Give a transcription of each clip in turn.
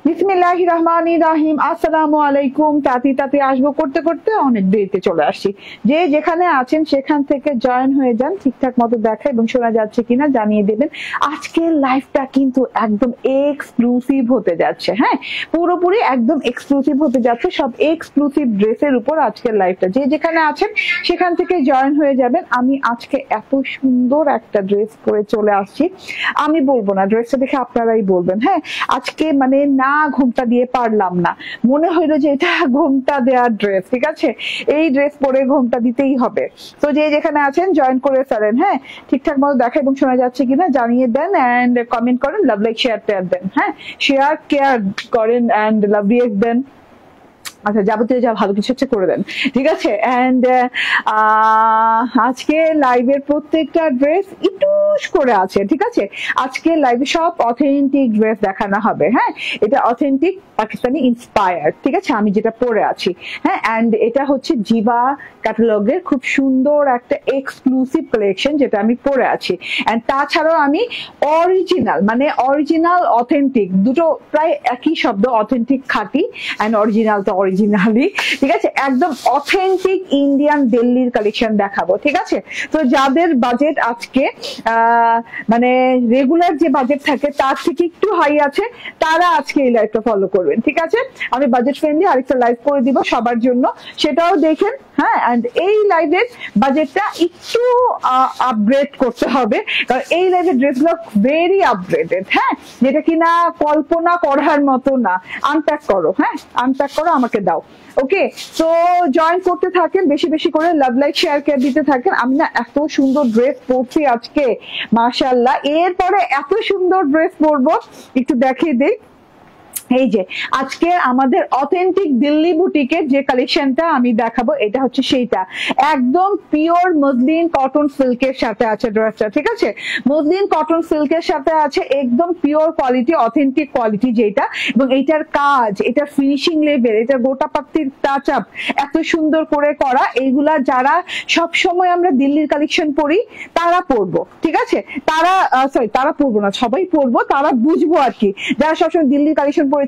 বিসমিল্লাহির রহমানির রহিম। আসসালামু আলাইকুম। তাতে আসবো করতে করতে অনেক দেরিতে চলে আসছি। যে যেখানে আছেন সেখান থেকে জয়েন হয়ে যান, ঠিকঠাক মতো দেখা এবং শোনা যাচ্ছে কিনা জানিয়ে দেবেন। আজকের লাইভটা কিন্তু একদম এক্সক্লুসিভ হতে যাচ্ছে। হ্যাঁ, পুরোপুরি একদম এক্সক্লুসিভ হতে যাচ্ছে। সব এক্সক্লুসিভ ড্রেসের উপর আজকের লাইভটা। যে যেখানে আছেন সেখান থেকে জয়েন হয়ে যাবেন। আমি আজকে এত সুন্দর একটা ড্রেস পরে চলে আসছি, আমি বলবো না, ড্রেসটা দেখে আপনারাই বলবেন। হ্যাঁ, আজকে মানে না ঘোমটা দিয়ে পারলাম না, মনে হইলো যে এটা ঘোমটা দেওয়ার ড্রেস। ঠিক আছে, এই ড্রেস পরে ঘোমটা দিতেই হবে। তো যে যেখানে আছেন জয়েন করে ফেলেন। হ্যাঁ, ঠিকঠাক মতো দেখা এবং শোনা যাচ্ছে কিনা জানিয়ে দেন এন্ড কমেন্ট করেন, লাভ লাইক শেয়ার টেয়ার দেন। হ্যাঁ, শেয়ার কেয়ার করেন এন্ড লাভ রিয়েক্ট দেন। আচ্ছা, যাবতীয় যা ভালো কিছু হচ্ছে করে দেন, ঠিক আছে। এন্ড আজকে লাইভের প্রত্যেকটা ড্রেস ইটুস করে আছে, ঠিক আছে। আজকে লাইভে সব অথেন্টিক ড্রেস দেখানো হবে। হ্যাঁ, এটা অথেন্টিক পাকিস্তানি ইন্সপায়ার্ড, ঠিক আছে, আমি যেটা পরে আছি। হ্যাঁ, এন্ড এটা হচ্ছে জিভা ক্যাটালগের খুব সুন্দর একটা এক্সক্লুসিভ কালেকশন যেটা আমি পরে আছি। এন্ড তাছাড়াও আমি অরিজিনাল, মানে অরিজিনাল অথেন্টিক দুটো প্রায় একই শব্দ, অথেন্টিক খাঁটি এন্ড অরিজিনাল তো অরিজিনালি, ঠিক আছে, একদম অথেন্টিক ইন্ডিয়ান দিল্লির কালেকশন দেখাবো, ঠিক আছে। তো যাদের বাজেট আজকে মানে রেগুলার যে বাজেট থাকে তার থেকে একটু হাই আছে, তারা আজকে এই লাইভটা ফলো করবেন, ঠিক আছে। আমি বাজেট ফ্রেন্ডলি আরেকটা লাইভ করে দিব সবার জন্য, সেটাও দেখেন। হ্যাঁ, এন্ড এই লাইভের বাজেটটা একটু আপগ্রেড করতে হবে, কারণ এই লাইভের ড্রেসগুলো ভেরি আপগ্রেডেড। হ্যাঁ, যেটা কিনা কল্পনা করার মতো না। আনপ্যাক করো, হ্যাঁ আনপ্যাক করো, আমাকে দাও। ওকে, তো জয়েন করতে থাকেন, বেশি বেশি করে লাভ লাইক শেয়ার করে দিতে থাকেন। আমি না এত সুন্দর ড্রেস পরছি আজকে, মাশাআল্লাহ। এরপরে এত সুন্দর ড্রেস পরবো, একটু দেখিয়ে দেই। এই যে আজকে আমাদের অথেন্টিক দিল্লি বুটিকের যে কালেকশনটা আমি দেখাবো, এটা হচ্ছে সেইটা, একদম পিওর মসলিন কটন সিল্কের সাথে আছে ড্রেসটা, ঠিক আছে। মসলিন কটন সিল্কের সাথে আছে একদম পিওর কোয়ালিটি, অথেন্টিক কোয়ালিটি যেটা, এবং এইটার কাজ, এটার ফিনিশিং লেভেল, এটা গোটা পাত্তির টাচ আপ এত সুন্দর করে করা। এইগুলা যারা সব সময় আমরা দিল্লির কালেকশন পরি তারা পরবো, ঠিক আছে। তারা সরি, তারা পরবো না, সবাই পরবো, তারা বুঝবো আর কি, যারা সবসময় দিল্লির কালেকশন পড়েছি।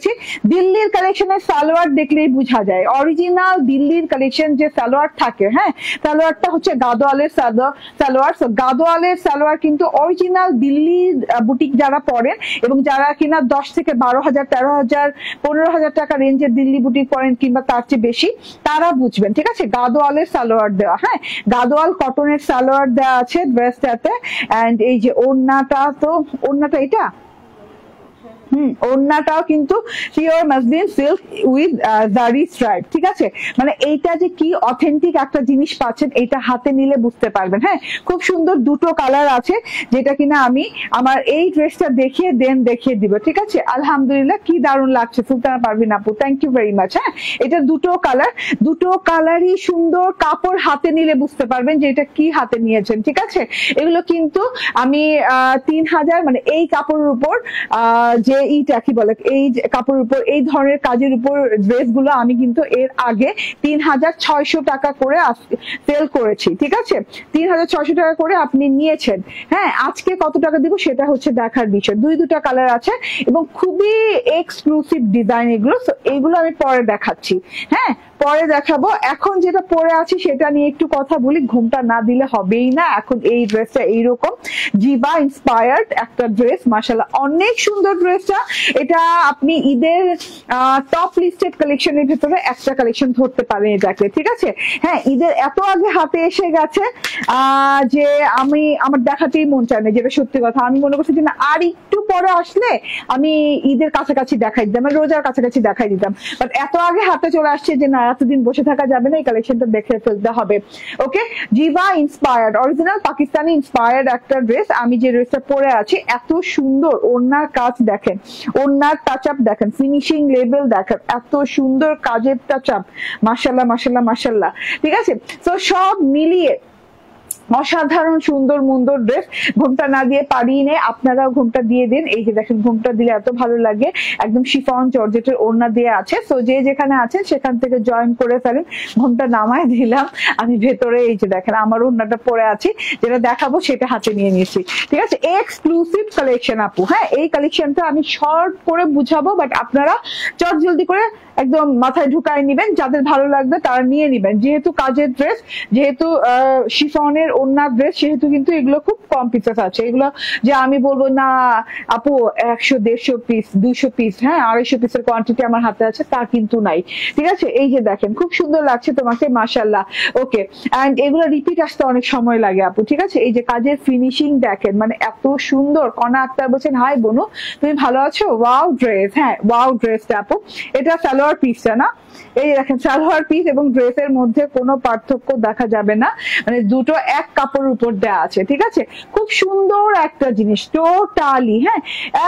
দিল্লির কালেকশনের সালোয়ার দেখলেই বোঝা যায় অরিজিনাল দিল্লির কালেকশন যে সালোয়ার থাকে। হ্যাঁ, সালোয়ারটা হচ্ছে গাদোয়ালের সালোয়ার। গাদোয়ালের সালোয়ার কিন্তু অরিজিনাল দিল্লির বুটিক যারা পরেন এবং যারা কিনা 10 থেকে 12,000, 13,000, 15,000 টাকা রেঞ্জের দিল্লি বুটিক পরেন কিংবা তার চেয়ে বেশি, তারা বুঝবেন, ঠিক আছে। গাদোয়ালের সালোয়ার দেওয়া, হ্যাঁ গাদোয়াল কটনের সালোয়ার দেওয়া আছে ড্রেসটাতে। এন্ড এই যে ওড়নাটা, তো ওড়নাটা এটা ওড়নাটাও কিন্তু পিওর মাসলিন সিল্ক উইথ জারি স্ট্রাইপ, ঠিক আছে। মানে এইটা যে কি অথেন্টিক একটা জিনিস পাচ্ছেন, এটা হাতে নিলে বুঝতে পারবেন। হ্যাঁ, খুব সুন্দর দুটো কালার আছে, যেটা কিনা আমি আমার এই ড্রেসটা দেখিয়ে দিব, ঠিক আছে। আলহামদুলিল্লাহ, কি দারুণ লাগছে সুলতানা পারভিন আপু, থ্যাংক ইউ ভেরি মাচ। হ্যাঁ, এটা দুটো কালারই সুন্দর, কাপড় হাতে নিলে বুঝতে পারবেন যে এটা কি হাতে নিয়েছেন, ঠিক আছে। এগুলো কিন্তু আমি 3,000, মানে এই কাপড়ের উপর যে এইটা কি বলে, এই কাপড়ের উপর এই ধরনের কাজের উপর ড্রেস গুলো আমি কিন্তু এর আগে 3,600 টাকা করে সেল করেছি, ঠিক আছে। 3,600 টাকা করে আপনি নিয়েছেন। হ্যাঁ, আজকে কত টাকা দিব সেটা হচ্ছে দেখার বিষয়। দুটা কালার আছে এবং খুবই এক্সক্লুসিভ ডিজাইন এগুলো। এইগুলো আমি পরে দেখাচ্ছি, হ্যাঁ পরে দেখাবো। এখন যেটা পরে আছি সেটা নিয়ে একটু কথা বলি, ঘুমটা না দিলে হবেই না। এখন এই ড্রেসটা এইরকম জিভা ইন্সপায়ার্ড একটা ড্রেস, মাশাআল্লাহ অনেক সুন্দর ড্রেসটা। এটা আপনি ঈদের টপ লিস্টেড কালেকশনের ভিতরে একটা কালেকশন ধরতে পারেন এটাকে, ঠিক আছে। হ্যাঁ, ঈদের এত আগে হাতে এসে গেছে যে আমার দেখাতেই মন চায় না, যেটা সত্যি কথা। আমি মনে করছি যে না, আর একটু পরে আসলে আমি ঈদের কাছাকাছি দেখাই দিতাম, রোজার কাছাকাছি দেখাই দিতাম, বাট এত আগে হাতে চলে আসছে যে না, এতদিন বসে থাকা যাবে না, এই কালেকশনটা দেখে ফেলতে হবে। ওকে, জিভা ইন্সপায়ার্ড অরিজিনাল পাকিস্তানি ইন্সপায়ার্ড একটা ড্রেস। আমি যে ড্রেসটা পরে আছি এত সুন্দর, ওড়নার কাজ দেখেন, ওড়নার টাচ আপ দেখেন, ফিনিশিং লেভেল দেখেন, এত সুন্দর কাজের টাচ আপ, মাশাআল্লাহ মাশাআল্লাহ মাশাআল্লাহ, ঠিক আছে। তো সব মিলিয়ে অসাধারণ সুন্দর মুন্দর ড্রেস। ঘোমটা না দিয়ে পারিয়ে নেই, আপনারাও ঘোমটা দিয়ে দিন। এই যে দেখেন ঘোমটা দিলে এত ভালো লাগে, একদম শিফন জর্জেটের ওড়না দিয়ে আছে। তো যে যেখানে আছেন সেখান থেকে জয়েন করে ফেলেন। ঘোমটা নামায় দিলাম, আমি ভেতরে এই যে দেখেন আমার ওড়নাটা পরে আছি, যেটা দেখাবো সেটা হাতে নিয়ে নিয়েছি, ঠিক আছে। এক্সক্লুসিভ কালেকশন আপু, হ্যাঁ এই কালেকশনটা আমি শর্ট করে বুঝাবো, বাট আপনারা চট জলদি করে একদম মাথায় ঢুকায় নিবেন, যাদের ভালো লাগবে তারা নিয়ে নিবেন। যেহেতু কাজের ড্রেস, যেহেতু শিফনের ওড়নার ড্রেস, সেহেতু কিন্তু এগুলো খুব কম পিসেস আছে। এগুলো যে আমি বলবো না আপু 100-150 পিস 200 পিস, হ্যাঁ 250 পিসের কোয়ান্টিটি আমার হাতে আছে, তা কিন্তু নাই, ঠিক আছে। এই যে দেখেন খুব সুন্দর লাগছে তোমাকে, মাশাআল্লাহ। ওকে, এন্ড এগুলো রিপিট আসতে অনেক সময় লাগে আপু, ঠিক আছে। এই যে কাজের ফিনিশিং দেখেন, মানে এত সুন্দর। কনা আক্তার বলছেন হাই বোনু, তুমি ভালো আছো? ওয়াও ড্রেস, হ্যাঁ ওয়াও ড্রেসটা আপু। এটা সালোয়ার পিসটা না, এই দেখেন সালোয়ার পিস এবং ড্রেসের মধ্যে কোনো পার্থক্য দেখা যাবে না, মানে দুটো এক কাপড়ের উপর দেওয়া আছে, ঠিক আছে। খুব সুন্দর একটা জিনিস টোটালি, হ্যাঁ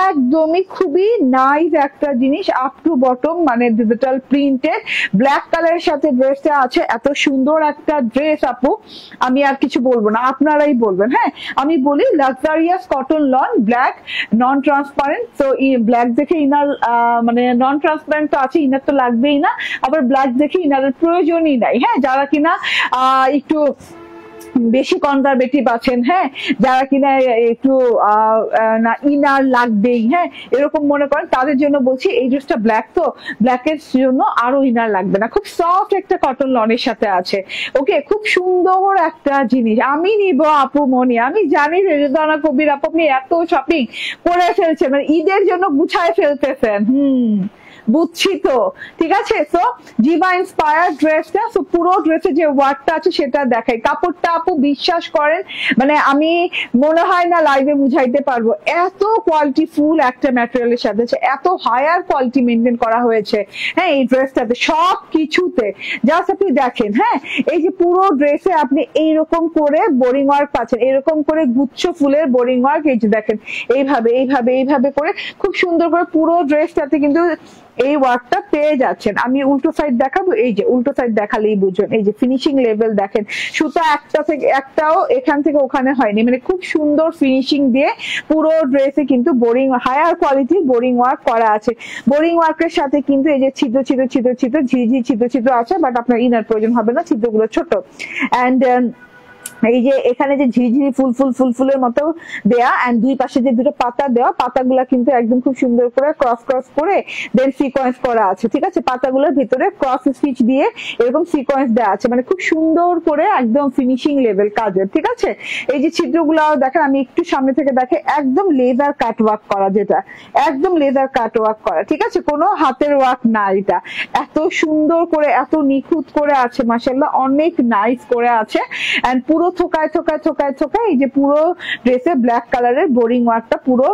একদমই খুবই নাইস একটা জিনিস, আপ টু বটম মানে ডিজিটাল প্রিন্টেড ব্ল্যাক কালারের সাথে ড্রেসটা আছে। এত সুন্দর একটা ড্রেস আপু, আমি আর কিছু বলবো না, আপনারাই বলবেন। হ্যাঁ আমি বলি লাক্সারিয়াস কটন লন ব্ল্যাক, নন ট্রান্সপারেন্ট। তো ব্ল্যাক দেখে ইনার মানে নন ট্রান্সপারেন্ট তো আছে, ইনার তো লাগবেই না, আবার ব্ল্যাক দেখে ইনারের প্রয়োজনই নাই। হ্যাঁ যারা কিনা একটু বেশি কনজারভেটিভ আছেন, হ্যাঁ যারা কিনা একটু না ইনার লাগবেই, হ্যাঁ এরকম মনে করেন, তাদের জন্য বলছি এই ড্রেসটা ব্ল্যাক, তো ব্ল্যাকের জন্য আরো ইনার লাগবে না। খুব সফট একটা কটন লনের সাথে আছে। ওকে, খুব সুন্দর একটা জিনিস। আমি নিব আপু মনি, আমি জানি রেজানা কবির আপু আপনি এত শপিং করে ফেলছেন, মানে ঈদের জন্য গুছায় ফেলতেছেন। বুঝছি তো, ঠিক আছে। সো জিভা ইন্সপায়ার ড্রেসটা, সো পুরো ড্রেসে যে ওয়ার্কটা আছে সেটা দেখাই। কাপড়টা আপু বিশ্বাস করেন, মানে আমি মনে হয় না লাইভে বুঝাইতে পারবো, এত কোয়ালিটি ফুল একটা ম্যাটেরিয়ালের সাথে এত হায়ার কোয়ালিটি মেনটেন করা হয়েছে, হ্যাঁ এই ড্রেসটাতে সব কিছুতে। জাস্ট আপনি দেখেন, হ্যাঁ এই যে পুরো ড্রেসে আপনি এইরকম করে বোরিং ওয়ার্ক পাচ্ছেন, এরকম করে গুচ্ছ ফুলের বোরিং ওয়ার্ক, এই যে দেখেন এইভাবে এইভাবে এইভাবে করে খুব সুন্দর করে পুরো ড্রেসটাতে কিন্তু এই ওয়ার্কটা পেয়ে যাচ্ছেন। আমি উল্টো সাইড দেখাবো, এই যে উল্টো সাইড দেখালেই বুঝবেন। এই যে ফিনিশিং লেভেল দেখেন, সুতা একটা থেকে একটাও এখান থেকে ওখানে হয়নি, মানে খুব সুন্দর ফিনিশিং দিয়ে পুরো ড্রেসে কিন্তু বোরিং হায়ার কোয়ালিটির বোরিং ওয়ার্ক করা আছে। বোরিং ওয়ার্কের সাথে কিন্তু এই যে ছিদ্র ছিদ্র ছিদ্র ছিদ্র ঝিঝি ছিদ্র ছিদ্র আছে, বাট আপনার ইনার প্রয়োজন হবে না, ছিদ্রগুলো ছোট। অ্যান্ড এই যে এখানে যে ঝিঝিরি ফুল ফুল ফুল ফুলের মতো দেয়া, এন্ড দুই পাশে যে দুটো পাতা দেওয়া, পাতাগুলা কিন্তু একদম খুব সুন্দর করে ক্রস ক্রস করে দেন সিকোয়েন্স করা আছে, ঠিক আছে। পাতাগুলোর ভিতরে ক্রস স্টিচ দিয়ে এরকম সিকোয়েন্স দেওয়া আছে, মানে খুব সুন্দর করে একদম ফিনিশিং লেভেল কাজের, ঠিক আছে। এই যে ছিদ্রগুলাও দেখেন, আমি একটু সামনে থেকে দেখে, একদম লেজার কাট ওয়ার্ক করা, যেটা একদম লেজার কাট ওয়ার্ক করা, ঠিক আছে, কোনো হাতের ওয়ার্ক না। এটা এত সুন্দর করে এত নিখুঁত করে আছে, মাশাআল্লাহ অনেক নাইস করে আছে। এন্ড পুরো থোকায় থোকায় থোকায় থোকায় এই যে পুরো ড্রেসে ব্ল্যাক কালারের বোরিং ওয়ার্কটা পুরো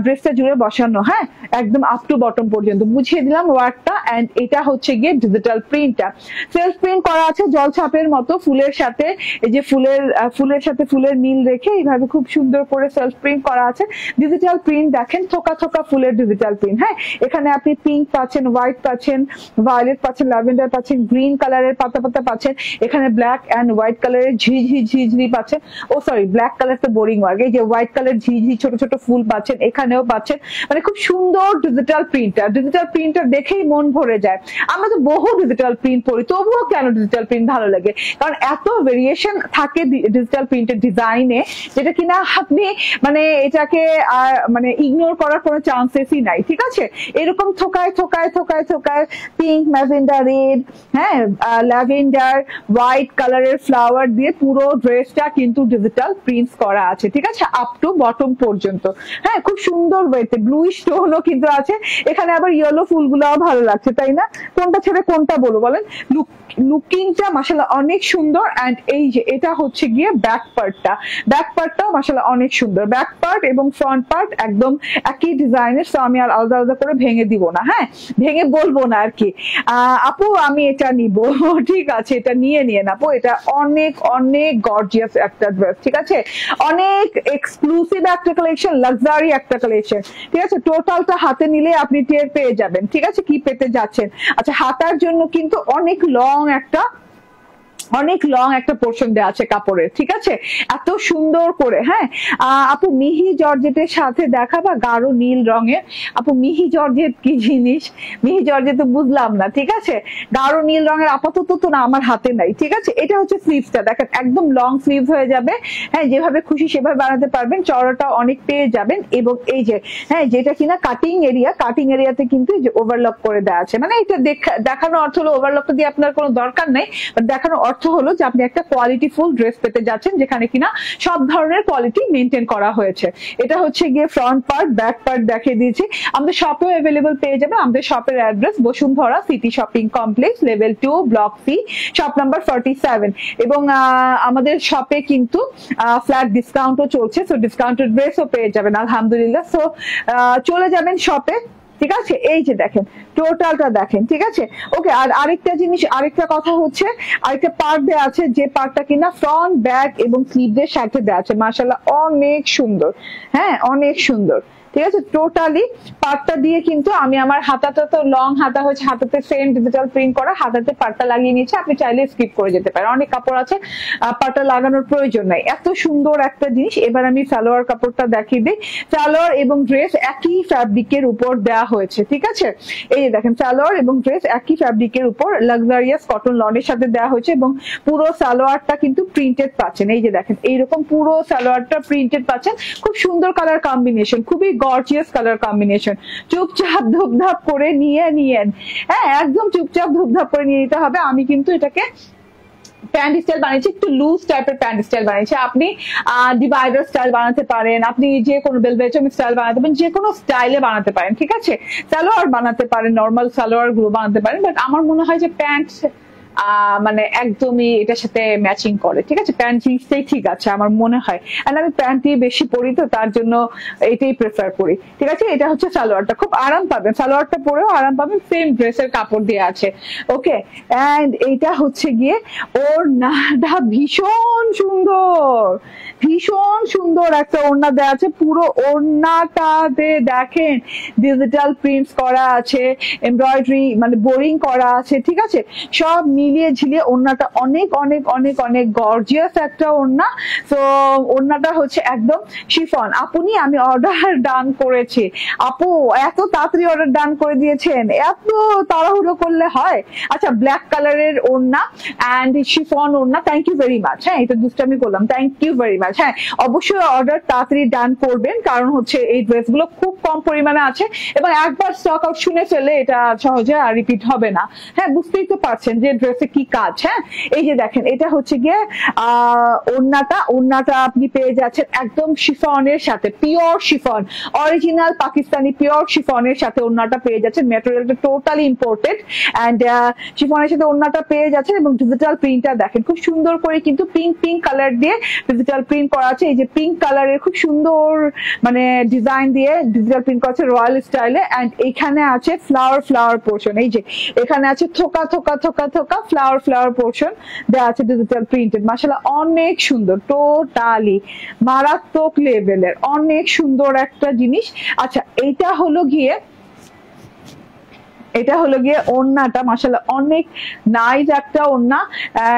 ড্রেসটা জুড়ে বসানো, হ্যাঁ একদম আপ টু বটম পর্যন্ত বুঝিয়ে দিলাম ওয়ার্কটা। এন্ড এটা হচ্ছে গিয়ে ডিজিটাল প্রিন্টটা, সেলফ প্রিন্ট করা আছে জল ছাপের মতো, ফুলের সাথে এই যে ফুলের সাথে ফুলের মিল রেখে এইভাবে খুব সুন্দর করে সেলফ প্রিন্ট করা আছে। ডিজিটাল প্রিন্ট দেখেন, থোকা থোকা ফুলের ডিজিটাল প্রিন্ট। হ্যাঁ এখানে আপনি পিঙ্ক পাচ্ছেন, হোয়াইট পাচ্ছেন, ভায়োলেট পাচ্ছেন, ল্যাভেন্ডার পাচ্ছেন, গ্রিন কালারের পাতা পাতা পাচ্ছেন, এখানে ব্ল্যাক এন্ড হোয়াইট কালারের ঝিঝি পাচ্ছেন, ও সরি ব্ল্যাক কালার তো বোরিং ওয়ার্ক, এই যে হোয়াইট কালার ঝিঝি ছোট ছোট ফুল পাচ্ছেন, এখানেও পাচ্ছেন, মানে খুব সুন্দর ডিজিটাল প্রিন্টার। ডিজিটাল প্রিন্টার দেখেই মন ভরে যায়। আমরা তো বহু ডিজিটাল প্রিন্ট পড়ি, তবুও কেন ডিজিটাল প্রিন্ট ভালো লাগে, কারণ এত ভেরিয়েশন থাকে ডিজিটাল প্রিন্টের ডিজাইনে, যেটা কিনা আপনি মানে এটাকে মানে ইগনোর করার কোনো চান্সেসই নাই, ঠিক আছে। এরকম থোকায় থোকায় থোকায় থোকায় পিঙ্ক, ম্যাজেন্ডা, রেড, হ্যাঁ ল্যাভেন্ডার, হোয়াইট কালারের ফ্লাওয়ার দিয়ে পুরো ড্রেসটা কিন্তু ডিজিটাল প্রিন্টস করা আছে, ঠিক আছে, আপ টু বটম পর্যন্ত। হ্যাঁ খুব সুন্দর ওয়েতে ব্লু স্টোনও কিন্তু আছে, এখানে আবার ইয়েলো ফুলগুলোও ভালো লাগছে, তাই না? কোনটা ছেড়ে কোনটা বলো বলেন? লুকিংটা মাশাআল্লাহ অনেক সুন্দর। এন্ড এই যে এটা হচ্ছে গিয়ে ব্যাক পার্টটাও মাশাআল্লাহ অনেক সুন্দর। ব্যাক পার্ট এবং ফ্রন্ট পার্ট একদম একই ডিজাইনের, সো আমি আর আলাদা আলাদা করে ভেঙে দিব না, হ্যাঁ ভেঙে বলবো না আর কি। আপু আমি এটা নিব, ঠিক আছে এটা নিয়ে আপু, এটা অনেক অনেক গর্জিয়াস একটা ড্রেস, ঠিক আছে, অনেক এক্সক্লুসিভ একটা কালেকশন, লাক্সারি একটা কালেকশন, ঠিক আছে। টোটালটা হাতে নিলে আপনি টের পেয়ে যাবেন, ঠিক আছে কি পেতে যাচ্ছেন। আচ্ছা হাতার জন্য কিন্তু অনেক লং একটা অনেক লং একটা পোর্শন দেওয়া আছে কাপড়ের, ঠিক আছে, এত সুন্দর করে। হ্যাঁ আপু মিহি জর্জেটের সাথে দেখাবা গাঢ় নীল রঙের। আপু মিহি জর্জেট কি জিনিস? মিহি জর্জেট তো বুঝলাম না, ঠিক আছে। গাঢ় নীল রঙের আপাতত তো না আমার হাতে নাই, ঠিক আছে। এটা হচ্ছে স্লিভসটা, দেখেন একদম লং স্লিভ হয়ে যাবে। হ্যাঁ যেভাবে খুশি সেভাবে বানাতে পারবেন, চওড়াটা অনেক পেয়ে যাবেন। এবং এই যে হ্যাঁ যেটা কিনা কাটিং এরিয়াতে কিন্তু এই যে ওভারলক করে দেওয়া আছে, মানে এটা দেখানো অর্থ হলো ওভারলকটা দিয়ে আপনার কোনো দরকার নেই, বাট দেখানো অর্থ হলো যে আপনি একটা কোয়ালিটিফুল ড্রেস পেতে যাচ্ছেন যেখানে কিনা সব ধরনের কোয়ালিটি মেনটেন করা হয়েছে। এটা হচ্ছে গিয়ে ফ্রন্ট পার্ট, ব্যাক পার্ট দেখিয়ে দিয়েছি। আমাদের শপেও অ্যাভেলেবল পেয়ে যাবেন। আমাদের শপের address Bashundhara city shopping complex, level 2, block C, shop number 47। এবং আমাদের শপে কিন্তু ফ্ল্যাট ডিসকাউন্টও চলছে, সো ডিসকাউন্টেড ড্রেসও পেয়ে যাবেন আলহামদুলিল্লাহ। সো চলে যাবেন শপে, ঠিক আছে। এই যে দেখেন টোটালটা দেখেন, ঠিক আছে। ওকে, আর আরেকটা জিনিস, আরেকটা কথা হচ্ছে আরেকটা পার্ট দেওয়া আছে, যে পার্টটা কিনা ফ্রন্ট ব্যাক এবং স্লিভদের সাথে দেওয়া আছে, মাশাআল্লাহ অনেক সুন্দর। হ্যাঁ অনেক সুন্দর, ঠিক আছে। টোটালি পার্টটা দিয়ে কিন্তু আমি আমার হাতাটা তো লং হাতা হয়েছে, হাতাতে সেম ডিজিটাল প্রিন্ট করা, হাতাতে পার্টটা লাগিয়ে নিয়েছে। আপনি চাইলে স্কিপ করে যেতে পারেন, অনেক কাপড় আছে পার্টটা লাগানোর প্রয়োজন নাই। এত সুন্দর একটা জিনিস। এবার আমি সালোয়ার কাপড়টা দেখিয়ে দিই। সালোয়ার এবং ড্রেস একই ফ্যাব্রিকের উপর দেওয়া হয়েছে, ঠিক আছে। এই যে দেখেন সালোয়ার এবং ড্রেস একই ফ্যাব্রিকের উপর লাক্সারিয়াস কটন লনের সাথে দেওয়া হয়েছে, এবং পুরো সালোয়ারটা কিন্তু প্রিন্টেড পাচ্ছেন। এই যে দেখেন এইরকম পুরো সালোয়ারটা প্রিন্টেড পাচ্ছেন। খুব সুন্দর কালার কম্বিনেশন, খুবই গর্জিয়াস কালার কম্বিনেশন। চুপচাপ ধুপধাপ করে নিয়েন, হ্যাঁ একদম চুপচাপ ধুপধাপ করে নিয়ে নিতে হবে। আমি কিন্তু এটাকে প্যান্ট স্টাইল বানিয়েছি, একটু লুজ টাইপের প্যান্ট স্টাইল বানিয়েছি। আপনি ডিভাইডার স্টাইল বানাতে পারেন, আপনি যে কোনো বেলভেটম স্টাইল বানাতে পারেন, যে কোনো স্টাইলে বানাতে পারেন, ঠিক আছে। সালোয়ার বানাতে পারেন, নর্মাল সালোয়ার গুলো বানাতে পারেন, বাট আমার মনে হয় যে প্যান্ট মানে একদমই এটার সাথে ম্যাচিং করে, ঠিক আছে। প্যান্ট জিনিসটাই ঠিক আছে আমার মনে হয়, আর আমি প্যান্টই বেশি পরি তো তার জন্য এটাই প্রেফার করি, ঠিক আছে। এটা হচ্ছে সালোয়ারটা, খুব আরাম পাবেন, সালোয়ারটা পরেও আরাম পাবেন, সেম ড্রেসের কাপড় দিয়ে আছে। ওকে, এন্ড এইটা হচ্ছে গিয়ে ওড়নাটা ভীষণ সুন্দর, ভীষণ সুন্দর একটা ওড়না দেওয়া আছে। পুরো ওড়নাটাতে দেখেন ডিজিটাল প্রিন্টস করা আছে, এমব্রয়ডারি মানে বোরিং করা আছে, ঠিক আছে। সব মিলিয়ে ঝিলিয়ে ওড়নাটা অনেক অনেক অনেক অনেক গর্জিয়াস একটা ওড়না। তো ওড়নাটা হচ্ছে একদম শিফন। আপনি আমি অর্ডার ডান করেছি। আপু এত তাড়াতাড়ি অর্ডার ডান করে দিয়েছেন, এত তাড়াহুড়ো করলে হয়? আচ্ছা, ব্ল্যাক কালারের ওড়না এন্ড শিফন ওড়না, থ্যাংক ইউ ভেরি মাচ। হ্যাঁ এটা দুষ্টামি করলাম, থ্যাংক ইউ ভেরি মাচ। হ্যাঁ অবশ্যই অর্ডার তাড়াতাড়ি ডান করবেন, কারণ হচ্ছে এই ড্রেসগুলো খুব কম পরিমাণে আছে এবং একবার স্টক আউট শুনে ফেলে এটা সহজে আর রিপিট হবে না। হ্যাঁ বুঝতেই তো পারছেন যে ড্রেসে কি কাজ। হ্যাঁ এই যে দেখেন এটা হচ্ছে গিয়ে ওড়নাটা আপনি পেয়ে যাচ্ছেন একদম শিফনের সাথে, pure chiffon, original Pakistani pure শিফনের সাথে ওড়নাটা পেয়ে যাচ্ছেন। ম্যাটেরিয়ালটা টোটালি ইম্পোর্টেড এন্ড শিফনের সাথে ওড়নাটা পেয়ে যাচ্ছেন। এবং ডিজিটাল প্রিন্টটা দেখেন খুব সুন্দর করে কিন্তু পিঙ্ক কালার দিয়ে ডিজিটাল প্রিন্ট করা আছে। এই যে পিঙ্ক কালারের খুব সুন্দর মানে ডিজাইন দিয়ে ডিজিটাল প্রিন্ট করা আছে রয়্যাল স্টাইলে। এন্ড এখানে আছে ফ্লাওয়ার পোর্শন, এই যে এখানে আছে থোকা ফ্লাওয়ার পোর্শন দেওয়া আছে ডিজিটাল প্রিন্টেড। মাশাআল্লাহ অনেক সুন্দর, টোটালি মারাত্মক লেভেলের, অনেক সুন্দর একটা জিনিস। আচ্ছা এটা হলো গিয়ে ওড়নাটা, মাশাআল্লাহ অনেক নাইস একটা ওড়না।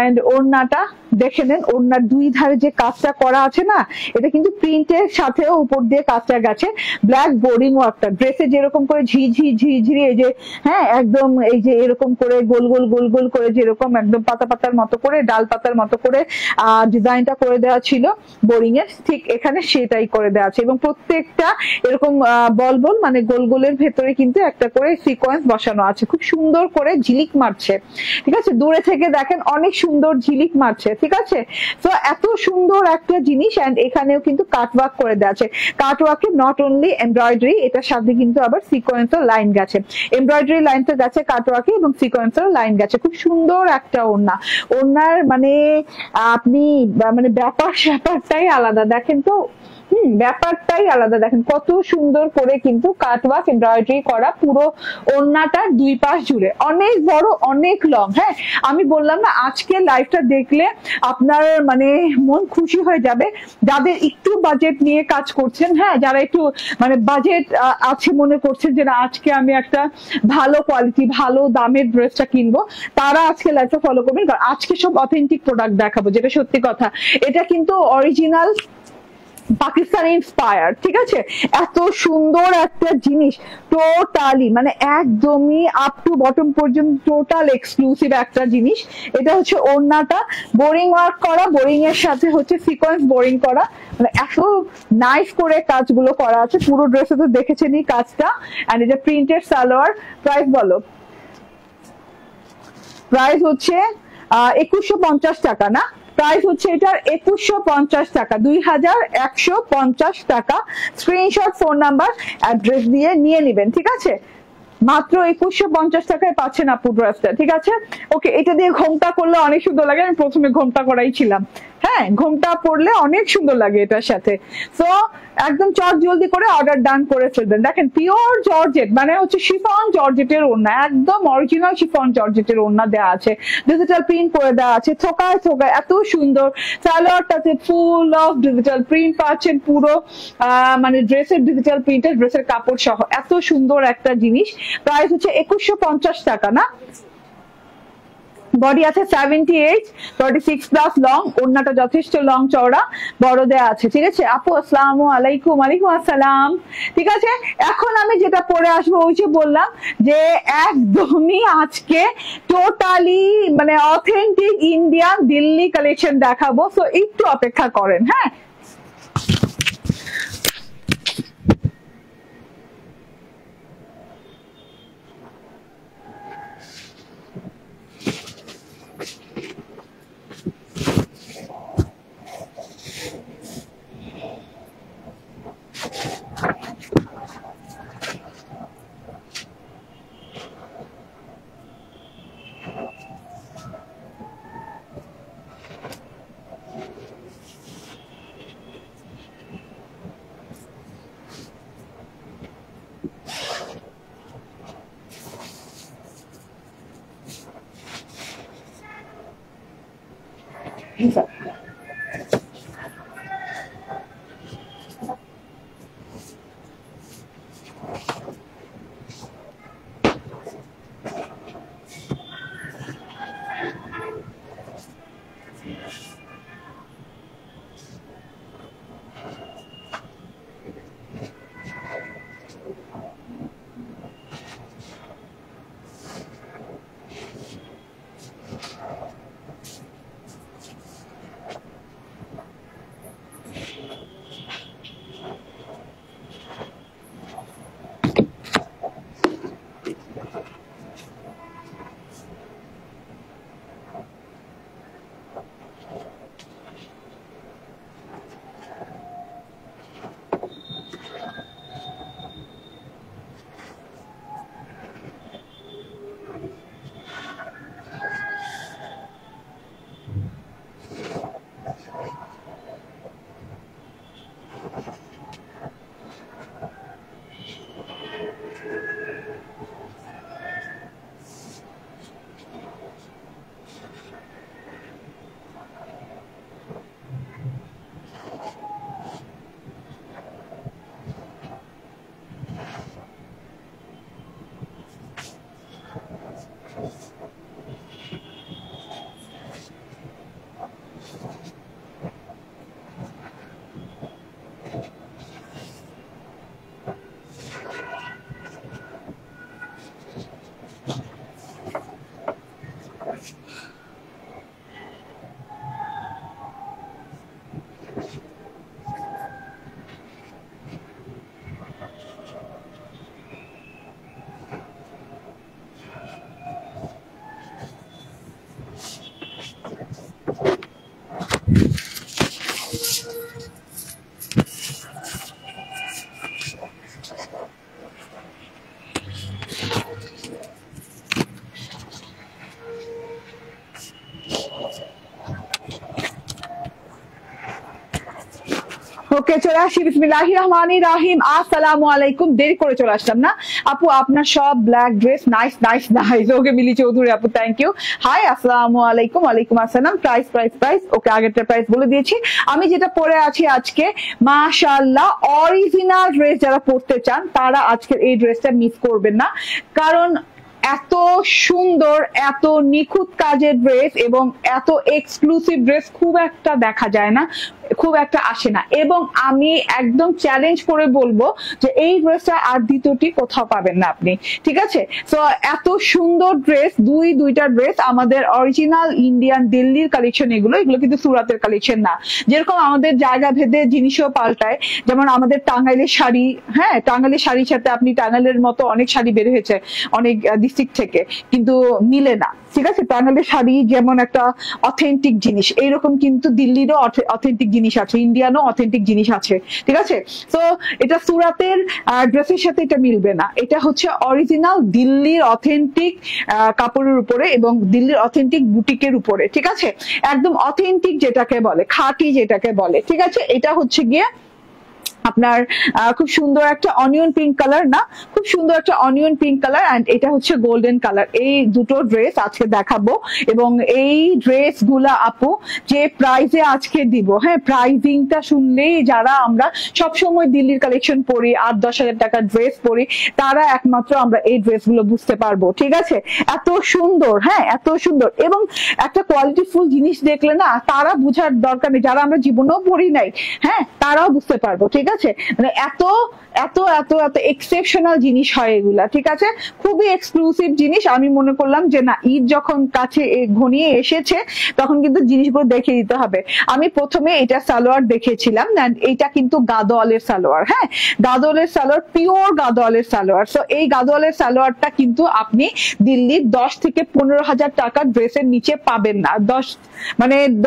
এন্ড ওড়নাটা দেখে নেন, ওড়নার দুই ধারে যে কাজটা করা আছে না, এটা কিন্তু প্রিন্টের সাথেও উপর দিয়ে কাজটা গেছে। ব্ল্যাক বোরিং ওয়ার্কটা ড্রেসে যেরকম করে ঝিঝি এই যে হ্যাঁ একদম এই যে এরকম করে গোল গোল করে যেরকম একদম পাতার মতো করে, ডাল পাতার মতো করে ডিজাইনটা করে দেওয়া ছিল বোরিং এর, ঠিক এখানে সেটাই করে দেওয়া আছে। এবং প্রত্যেকটা এরকম বল মানে গোলের ভেতরে কিন্তু একটা করে সিকোয়েন্স বসানো আছে, খুব সুন্দর করে ঝিলিক মারছে, ঠিক আছে। দূরে থেকে দেখেন অনেক সুন্দর ঝিলিক মারছে, ঠিক আছে। তো এত সুন্দর একটা জিনিস। এন্ড এখানেও কিন্তু কাটওয়ার্ক করে দেওয়া আছে। কাটওয়ার্কে নট অনলি এমব্রয়ডারি, এটার সাথে কিন্তু আবার সিকোয়েন্সের লাইন গেছে, এমব্রয়ডারি লাইন তো গেছে কাটওয়ার্কে এবং সিকোয়েন্সের লাইন গেছে। খুব সুন্দর একটা ওড়নার মানে আপনি মানে ব্যাপারটাই আলাদা, দেখেন তো ব্যাপারটাই আলাদা। দেখেন কত সুন্দর করে কিন্তু কাটওয়ার্ক এমব্রয়ডারি করা পুরো ওড়নাটা দুই পাশ জুড়ে, অনেক বড় অনেক লং। হ্যাঁ আমি বললাম না আজকে লাইভটা দেখলে আপনার মানে মন খুশি হয়ে যাবে। যাদের একটু বাজেট নিয়ে কাজ করছেন, হ্যাঁ, যারা একটু মানে বাজেট আছে মনে করছেন যে না আজকে আমি একটা ভালো কোয়ালিটি ভালো দামের ড্রেসটা কিনবো, তারা আজকে লাইভটা ফলো করবেন। কারণ আজকে সব অথেন্টিক প্রোডাক্ট দেখাবো, যেটা সত্যি কথা। এটা কিন্তু অরিজিনাল পাকিস্তানি ইন্সপায়ার, ঠিক আছে? এত সুন্দর একটা জিনিস, টোটালি মানে একদমই আপ টু বটম পর্যন্ত টোটাল এক্সক্লুসিভ একটা জিনিস। এটা হচ্ছে ওড়নাটা বোরিং ওয়ার্ক করা, বোরিং এর সাথে হচ্ছে সিকোয়েন্স বোরিং করা, মানে এত নাইস করে কাজগুলো করা আছে। পুরো ড্রেসে তো দেখেছেনই কাজটা। এন্ড এটা প্রিন্টেড সালোয়ার। প্রাইস বলো? প্রাইস হচ্ছে 2150 টাকা না? প্রাইস হচ্ছে এটার 2150 টাকা, 2150 টাকা। স্ক্রিনশট, ফোন নাম্বার, অ্যাড্রেস দিয়ে নিয়ে নেবেন, ঠিক আছে? মাত্র 2150 টাকায় পাচ্ছেন আপু ড্রেসটা, ঠিক আছে? ওকে, এটা দিয়ে ঘোমটা করলে অনেক সুন্দর লাগে। আমি প্রথমে ঘোমটা করাই ছিলাম, হ্যাঁ, ঘোমটা পরলে অনেক সুন্দর লাগে এটার সাথে। সো একদম চট জলদি করে অর্ডার ডান করে ফেলবেন। দেখেন পিওর জর্জেট, মানে হচ্ছে শিফন জর্জেটের ওড়না, একদম অরিজিনাল শিফন জর্জেটের ওড়না দেওয়া আছে, ডিজিটাল প্রিন্ট করে দেওয়া আছে, থোকায় থোকায় এত সুন্দর। সালোয়ারটাতে ফুল অফ ডিজিটাল প্রিন্ট পাচ্ছেন, পুরো মানে ড্রেসের ডিজিটাল প্রিন্টের ড্রেসের কাপড় সহ এত সুন্দর একটা জিনিস। প্রাইস হচ্ছে 2150 টাকা না? বডি আছে 78, 46 প্লাস লং, ওড়নাটা যথেষ্ট লং চওড়া, বড় দেয়া আছে, ঠিক আছে? আপু আসসালামু আলাইকুম। ওয়ালাইকুম আসসালাম। ঠিক আছে, এখন আমি যেটা পরে আসবো ওই যে বললাম যে একদমই আজকে টোটালি মানে অথেন্টিক ইন্ডিয়ান দিল্লি কালেকশন দেখাবো। সো একটু অপেক্ষা করেন, হ্যাঁ। ওকে চলে আসি বিসমিল্লাহির রহমানির রহিম। আসসালামু আলাইকুম। দেরি করে চলে আসলাম না আপু, আপনার সব black dress nice nice nice. Okay Mili Chowdhury আপু থ্যাংক ইউ। হাই আসসালামু আলাইকুম। ওয়ালাইকুম আসসালাম। প্রাইস প্রাইস প্রাইস ওকে আগেরটা প্রাইস বলে দিয়েছি। আমি যেটা পরে আছি আজকে মাশাআল্লাহ অরিজিনাল ড্রেস যারা পরতে চান তারা আজকের এই ড্রেসটা মিস করবেন না, কারণ এত সুন্দর এত নিখুঁত কাজের ড্রেস এবং এত এক্সক্লুসিভ ড্রেস খুব একটা দেখা যায় না, খুব একটা আসে না। এবং আমি একদম চ্যালেঞ্জ করে বলবো যে এই ড্রেসটা আর দ্বিতীয়টি কোথাও পাবেন না আপনি, ঠিক আছে? তো এত সুন্দর ড্রেস, দুইটা ড্রেস আমাদের অরিজিনাল ইন্ডিয়ান দিল্লির কালেকশন। এগুলো কিন্তু সুরাতের কালেকশন না। যেরকম আমাদের জায়গা ভেদে জিনিসও পাল্টায়, যেমন আমাদের টাঙ্গাইলের শাড়ি, হ্যাঁ টাঙ্গাইলের শাড়ির সাথে আপনি টাঙ্গাইলের মতো অনেক শাড়ি বের হয়েছে অনেক ডিস্ট্রিক্ট থেকে, কিন্তু মিলে না, ঠিক আছে? টাঙ্গাইলের শাড়ি যেমন একটা অথেন্টিক জিনিস, এইরকম কিন্তু দিল্লিরও অথেন্টিক জিনিস আছে, ইন্ডিয়ানও অথেন্টিক জিনিস আছে, ঠিক আছে? তো এটা সুরাতের ড্রেসের সাথে এটা মিলবে না। এটা হচ্ছে অরিজিনাল দিল্লির অথেন্টিক কাপড়ের উপরে এবং দিল্লির অথেন্টিক বুটিকের উপরে, ঠিক আছে? একদম অথেন্টিক যেটাকে বলে, খাঁটি যেটাকে বলে, ঠিক আছে? এটা হচ্ছে গিয়ে আপনার খুব সুন্দর একটা অনিয়ন পিঙ্ক কালার, না খুব সুন্দর একটা অনিয়ন পিঙ্ক কালার, এন্ড এটা হচ্ছে গোল্ডেন কালার। এই দুটো ড্রেস আজকে দেখাবো এবং এই ড্রেস গুলা আপু যে প্রাইজে আজকে দিব, হ্যাঁ প্রাইজিংটা শুনলেই যারা আমরা সবসময় দিল্লির কালেকশন পরি, 8-10 হাজার টাকার ড্রেস পরি, তারা একমাত্র আমরা এই ড্রেস গুলো বুঝতে পারবো, ঠিক আছে? এত সুন্দর, হ্যাঁ এত সুন্দর এবং একটা কোয়ালিটিফুল জিনিস দেখলে না তারা বুঝার দরকার নেই, যারা আমরা জীবনেও পরি নাই, হ্যাঁ তারাও বুঝতে পারবো, ঠিক আছে? মানে এত এত এত এত এক্সেপশনাল জিনিস হয় এগুলা, ঠিক আছে? খুবই এক্সক্লুসিভ জিনিস। আমি মনে করলাম যে না, ঈদ যখন কাছে ঘনিয়ে এসেছে তখন কিন্তু জিনিসগুলো দেখে দিতে হবে। আমি প্রথমে এটা সালোয়ার দেখেছিলাম, এটা কিন্তু গাদোয়ালের সালোয়ার, হ্যাঁ গাদোয়ালের সালোয়ার, পিওর গাদোয়ালের সালোয়ার। সো এই গাদোয়ালের সালোয়ারটা কিন্তু আপনি দিল্লির 10 থেকে 15 হাজার টাকার ড্রেসের নিচে পাবেন না,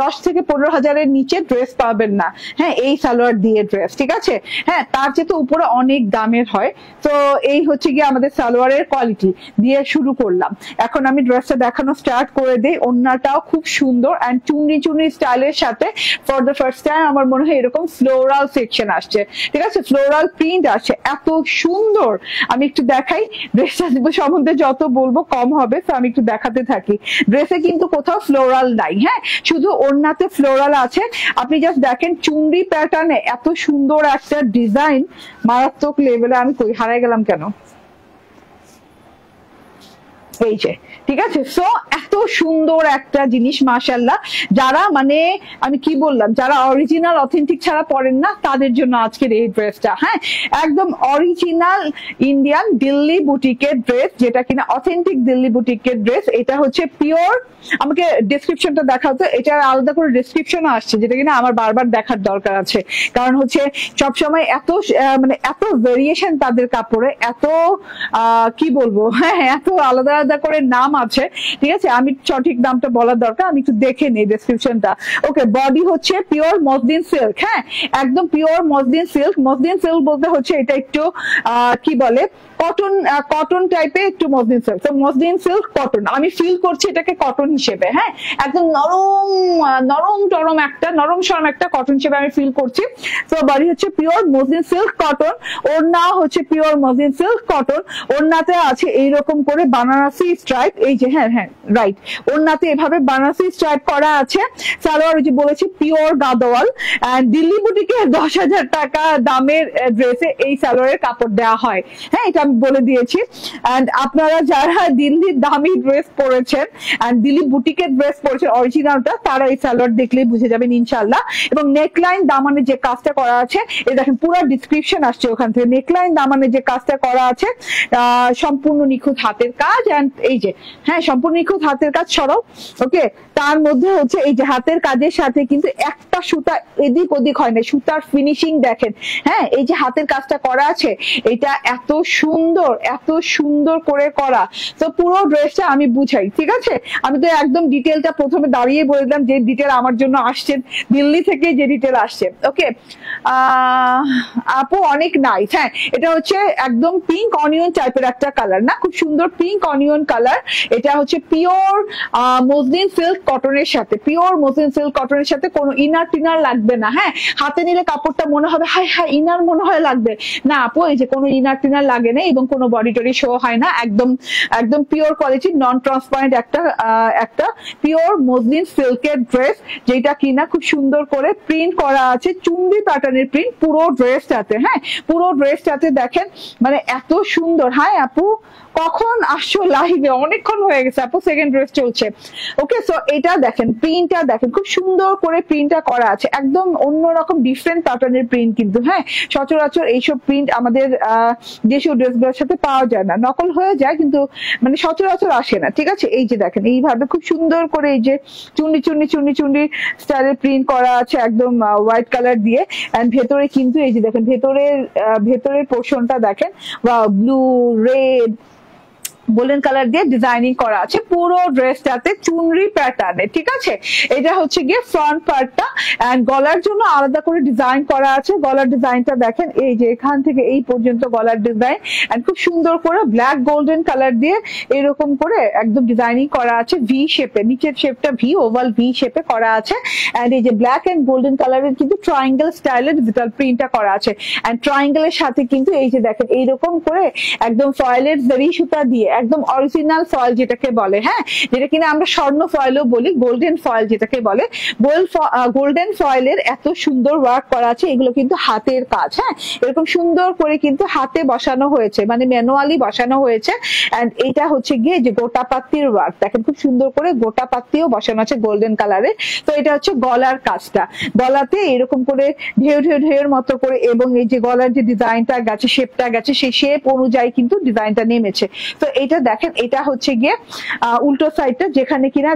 10 থেকে 15 হাজারের নিচে ড্রেস পাবেন না, হ্যাঁ এই সালোয়ার দিয়ে ড্রেস, ঠিক আছে? হ্যাঁ তার চেয়ে তো উপরে অনেক দামের হয়। তো এই হচ্ছে গিয়ে আমাদের সালোয়ারের কোয়ালিটি দিয়ে শুরু করলাম। এখন আমি ড্রেসটা দেখানো স্টার্ট করে দিই। ওন্নাটাও খুব সুন্দর এন্ড চুনরি স্টাইলের সাথে ফর দ্য ফার্স্ট টাইম আমার মনে হয় এরকম ফ্লোরাল সেকশন আসছে, ঠিক আছে? ফ্লোরাল প্রিন্ট আসছে, এত সুন্দর। আমি একটু দেখাই, ড্রেসটা সম্বন্ধে যত বলবো কম হবে, তো আমি একটু দেখাতে থাকি। ড্রেসে কিন্তু কোথাও ফ্লোরাল নাই, হ্যাঁ শুধু ওড়নাতে ফ্লোরাল আছে। আপনি জাস্ট দেখেন চুনরি প্যাটার্নে এত সুন্দর একটা ডিজাইন, মারাত্মক লেভেলে। আমি কই হারাই গেলাম কেন? এই যে, ঠিক আছে? সো এত সুন্দর একটা জিনিস মাশাআল্লাহ। যারা মানে আমি কি বললাম, যারা অরিজিনাল অথেন্টিক ছাড়া পরেন না তাদের জন্য আজকের এই ড্রেসটা, হ্যাঁ একদম অরিজিনাল ইন্ডিয়ান দিল্লি বুটিকের ড্রেস, যেটা কিনা অথেন্টিক দিল্লি বুটিকের ড্রেস। এটা হচ্ছে পিওর, আমাকে ডেসক্রিপশনটা দেখাও তো। এটা আলাদা করে ডেসক্রিপশন আসছে যেটা কিনা আমার বারবার দেখার দরকার আছে, কারণ হচ্ছে সবসময় এত মানে এত ভেরিয়েশন তাদের কাপড়ে, এত কি বলবো, হ্যাঁ এত আলাদা আলাদা করে নাম আছে, ঠিক আছে? আমি সঠিক নামটা বলার দরকার, আমি একটু দেখে নিই ডেসক্রিপশনটা। ওকে, বডি হচ্ছে পিওর মসলিন সিল্ক, হ্যাঁ একদম pure muslin silk. Muslin silk বলতে হচ্ছে এটা একটু কি বলে কটন টাইপের একটু মসলিন সিল্ক। তো মসলিন সিল্ক কটন, আমি ফিল করছি এটাকে কটন হিসেবে, হ্যাঁ একদম নরম সরম একটা কটন হিসেবে আমি ফিল করছি। তো বডি হচ্ছে পিওর মসলিন সিল্ক কটন, ওড়না হচ্ছে পিওর মসলিন সিল্ক কটন। ওড়নাতে আছে এইরকম করে বানারসি স্ট্রাইপ, এই যে হ্যাঁ রাইট, ওড়নাতে এভাবে বানারসি স্ট্রাইপ করা আছে। সালোয়ার যে বলেছি পিওর গাদোয়াল, দিল্লি বুটিকে 10 হাজার টাকা দামের ড্রেসে এই সালোয়ারের কাপড় দেওয়া হয়, হ্যাঁ এটা আমি বলে দিয়েছি। এন্ড আপনারা যারা দিল্লির দামি ড্রেস পরেছেন এন্ড দিল্লি বুটিকের ড্রেস পরেছেন অরিজিনালটা, তারা এই সালোয়ার দেখলেই বুঝে যাবেন ইনশাল্লাহ। এবং নেকলাইন দামানে যে কাজটা করা আছে, এই দেখেন পুরো ডিসক্রিপশন আসছে ওখান থেকে। নেকলাইন দামানে যে কাজটা করা আছে সম্পূর্ণ নিখুঁত হাতের কাজ, এন্ড এই যে হ্যাঁ সম্পূর্ণ নিখুঁত হাতের কাজ সরাও, ওকে। তার মধ্যে হচ্ছে এই যে হাতের কাজের সাথে কিন্তু একটা সুতা এদিক ওদিক হয় না, সুতার ফিনিশিং দেখেন, হ্যাঁ এই যে হাতের কাজটা করা আছে এটা এত সুন্দর করে করা। তো পুরো ড্রেসটা আমি বুঝাই, ঠিক আছে? আমি তো একদম ডিটেলটা প্রথমে দাঁড়িয়ে বলে দিলাম যে ডিটেল আমার জন্য আসছেন দিল্লি থেকে, যে ডিটেল আসছে। ওকে আপু অনেক নাইস, হ্যাঁ এটা হচ্ছে একদম পিঙ্ক অনিয়ন টাইপের একটা কালার, না খুব সুন্দর পিঙ্ক অনিয়ন অনিয়ন কালার। এটা হচ্ছে পিওর মসলিন সিল্ক কটনের সাথে, পিওর মসলিন সিল্ক কটনের সাথে কোনো ইনার টিনার লাগবে না। হ্যাঁ, হাতে নিলে কাপড়টা মনে হবে হাই হাই ইনার মনে হয় লাগবে না আপু, এই যে কোনো ইনার টিনার লাগে না এবং কোনো বডি টডি শো হয় না, একদম একদম পিওর কোয়ালিটি নন ট্রান্সপারেন্ট একটা পিওর মসলিন সিল্কের ড্রেস, যেটা কিনা খুব সুন্দর করে প্রিন্ট করা আছে, চুন্ডি প্যাটার্নের প্রিন্ট পুরো ড্রেসটাতে। হ্যাঁ, পুরো ড্রেসটাতে দেখেন মানে এত সুন্দর। হাই আপু কখন আসছো লাইভে? অনেকক্ষণ হয়ে গেছে আপু, সেকেন্ড ড্রেস চলছে। ওকে, সো এটা দেখেন, প্রিন্টটা দেখেন খুব সুন্দর করে প্রিন্টটা করা আছে, একদম অন্যরকম ডিফারেন্ট প্যাটার্নের প্রিন্ট কিন্তু। হ্যাঁ, সচরাচর এইসব প্রিন্ট আমাদের যেসব ড্রেসগুলোর সাথে পাওয়া যায় না, নকল হয়ে যায় কিন্তু মানে সচরাচর আসে না। ঠিক আছে, এই যে দেখেন এইভাবে খুব সুন্দর করে এই যে চুন্ডি চুন্ডি চুন্ডি চুন্ডি স্টাইলের প্রিন্ট করা আছে একদম হোয়াইট কালার দিয়ে। এন্ড ভেতরে কিন্তু এই যে দেখেন ভেতরের পোর্শনটা দেখেন বা ব্লু রেড গোল্ডেন কালার দিয়ে ডিজাইনিং করা আছে পুরো ড্রেসটাতে চুনরি প্যাটার্নে। ঠিক আছে, এটা হচ্ছে গিয়ে ফ্রন্ট পার্টটা। এন্ড গলার জন্য আলাদা করে ডিজাইন করা আছে। গলার ডিজাইনটা দেখেন এই যে এখান থেকে এই পর্যন্ত গলার ডিজাইন, এন্ড খুব সুন্দর করে ব্ল্যাক গোল্ডেন কালার দিয়ে এরকম করে একদম ডিজাইনিং করা আছে ভি শেপে, নিচের শেপটা ভি, ওভাল ভি শেপে করা আছে। এন্ড এই যে ব্ল্যাক এন্ড গোল্ডেন কালারের কিন্তু ট্রায়াঙ্গেল স্টাইলের ডিজিটাল প্রিন্টটা করা আছে। এন্ড ট্রায়াঙ্গেলের সাথে কিন্তু এই যে দেখেন এইরকম করে একদম ফয়েলের জরি সুতা দিয়ে একদম অরিজিনাল ফয়েল যেটাকে বলে, হ্যাঁ, যেটা কিনা আমরা স্বর্ণ ফয়েলও বলি, গোল্ডেন ফয়েল যেটাকে বলে, গোল্ডেন ফয়েলের এত সুন্দর ওয়ার্ক করা আছে। এগুলো কিন্তু হাতের কাজ। হ্যাঁ, এরকম সুন্দর করে কিন্তু হাতে বসানো হয়েছে, মানে ম্যানুয়ালি বসানো হয়েছে। এন্ড এটা হচ্ছে গিয়ে যে গোটা পাত্তির ওয়ার্ক দেখেন, খুব সুন্দর করে গোটা পাত্তিও বসানো আছে গোল্ডেন কালারের। তো এটা হচ্ছে গলার কাজটা, গলাতে এরকম করে ঢেউ ঢেউ ঢেউর মতো করে, এবং এই যে গলার যে ডিজাইনটা গেছে, শেপটা গেছে, সেই শেপ অনুযায়ী কিন্তু ডিজাইনটা নেমেছে। তো এটা দেখেন, এটা হচ্ছে গিয়ে উল্টো সাইডটা, যেখানে কিনা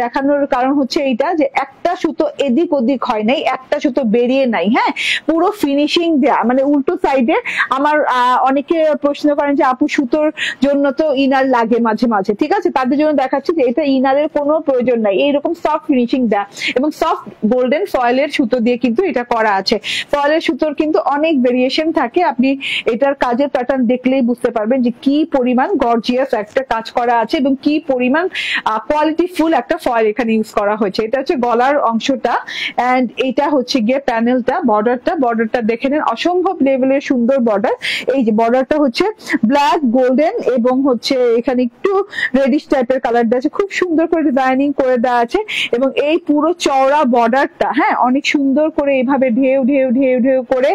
দেখানোর কারণ হচ্ছে এইটা যে একটা সুতো এদিক ওদিক হয় নাই, একটা সুতো বেরিয়ে নাই। হ্যাঁ, পুরো ফিনিশিং দেয়া, মানে উল্টো সাইডে। আমার অনেকে প্রশ্ন করেন যে আপু সুতোর জন্য তো ইনার লাগে মাঝে মাঝে, ঠিক আছে, তাদের জন্য দেখাচ্ছি যে এটা ইনারের কোনো প্রয়োজন নাই, এইরকম সফট ফিনিশিং দেয়া এবং সফট গোল্ডেন ফয়েলের সুতো দিয়ে কিন্তু এটা করা আছে। ফয়েলের সুতোর কিন্তু অনেক ভেরিয়েশন থাকে, আপনি এটার কাজের প্যাটার্ন দেখলেই বুঝতে পারবেন যে কি পরিমাণ গর্জিয়াস একটা কাজ করা আছে এবং কি পরিমাণ কোয়ালিটি ফুল একটা ফয়েল এখানে ইউজ করা হয়েছে। এটা হচ্ছে গলার অংশটা। এন্ড এটা হচ্ছে গিয়ে প্যানেলটা, বর্ডারটা দেখে নেন, অসম্ভব লেভেলের সুন্দর বর্ডার। এই যে বর্ডারটা হচ্ছে ব্ল্যাক গোল্ডেন এবং হচ্ছে এখানে একটু রেডিশ টাইপের কালার দেওয়া আছে, খুব সুন্দর করে ডিজাইনিং করে দেওয়া আছে। এবং এই পুরো চওড়া বর্ডারটা, হ্যাঁ, অনেক সুন্দর করে এইভাবে ঢেউ ঢেউ ঢেউ ঢেউ করে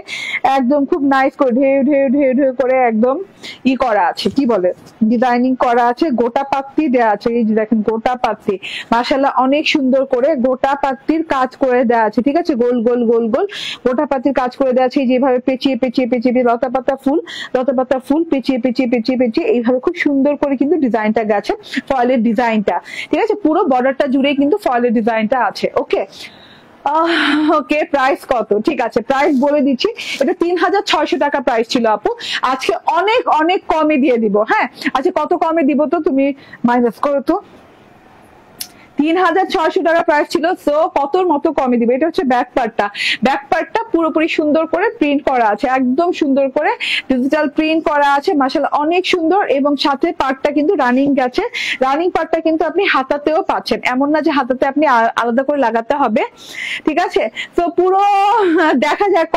একদম খুব নাইস করে ঢেউ ঢেউ ঢেউ ঢেউ করে একদম করা আছে, কি বলে ডিজাইনিং করা আছে। গোটা পাত্তি দেওয়া আছে, এই যে দেখেন গোটা পাত্তি, মাশাআল্লাহ অনেক সুন্দর করে গোটা পাত্তির কাজ করে দেওয়া আছে। ঠিক আছে, গোল গোল গোল গোল গোটা পাত্তির কাজ করে দেওয়া আছে। যেভাবে পেঁচিয়ে পেঁচিয়ে পেঁচিয়ে লতা পাতা ফুল পেঁচিয়ে পেঁচিয়ে পেঁচিয়ে পেঁচিয়ে এইভাবে খুব সুন্দর করে কিন্তু ডিজাইনটা গেছে, ফয়েলের ডিজাইনটা। ঠিক আছে, পুরো বর্ডারটা জুড়ে কিন্তু ফয়েলের ডিজাইনটা আছে। ওকে ওকে, প্রাইস কত? ঠিক আছে, প্রাইস বলে দিচ্ছি। এটা 3600 টাকা প্রাইস ছিল আপু, আজকে অনেক অনেক কমে দিয়ে দিব। হ্যাঁ, আচ্ছা কত কমে দিব তো তুমি মাইনাস করো তো। 3600 টাকা প্রাইস ছিল, সো কতর মতো কমে দিবে। এটা হচ্ছে ব্যাক পার্টটা পুরোপুরি সুন্দর করে প্রিন্ট করা আছে, একদম সুন্দর করে ডিজিটাল প্রিন্ট করা আছে, মাশাআল্লাহ অনেক সুন্দর। এবং সাথে পার্টটা কিন্তু রানিং গেছে, রানিং পার্টটা কিন্তু আপনি হাতাতেও পাচ্ছেন, এমন না যে হাতাতে আপনি আলাদা করে লাগাতে হবে। ঠিক আছে, তো পুরো দেখা যাক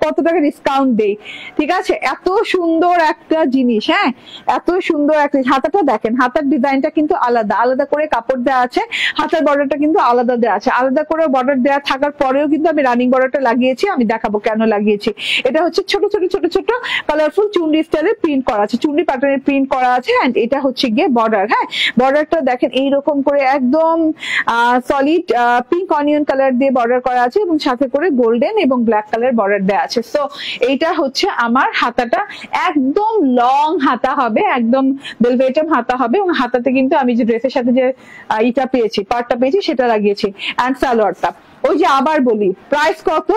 কত টাকা ডিসকাউন্ট দেই। ঠিক আছে, এত সুন্দর একটা জিনিস, হ্যাঁ, এত সুন্দর একটা হাতাটা দেখেন, হাতার ডিজাইনটা কিন্তু আলাদা করে কাপড় দেওয়া আছে, হাতের বর্ডারটা কিন্তু আলাদা দেওয়া আছে। আলাদা করে বর্ডার দেওয়া থাকার পরেও কিন্তু আমি রানিং বর্ডারটা লাগিয়েছি, আমি দেখাবো কেন লাগিয়েছি। এটা হচ্ছে ছোট ছোট ছোট ছোট কালারফুল চুন্ডি স্টাইলের প্রিন্ট করা আছে, চুন্ডি প্যাটার্নের প্রিন্ট করা আছে। এন্ড এটা হচ্ছে গিয়ে বর্ডার। হ্যাঁ, বর্ডারটা দেখেন এইরকম করে একদম সলিড পিঙ্ক অনিয়ন কালার দিয়ে বর্ডার করা আছে এবং সাথে করে গোল্ডেন এবং ব্ল্যাক কালার বর্ডার দেওয়া আছে। সো এইটা হচ্ছে আমার হাতাটা, একদম লং হাতা হবে, একদম বেলভেটম হাতা হবে। এবং হাতাতে কিন্তু আমি যে ড্রেসের সাথে যে পার্টটা পেয়েছি সেটা লাগিয়েছি। এন্ড সালোয়ারটা ওই যে আবার বলি প্রাইস কত,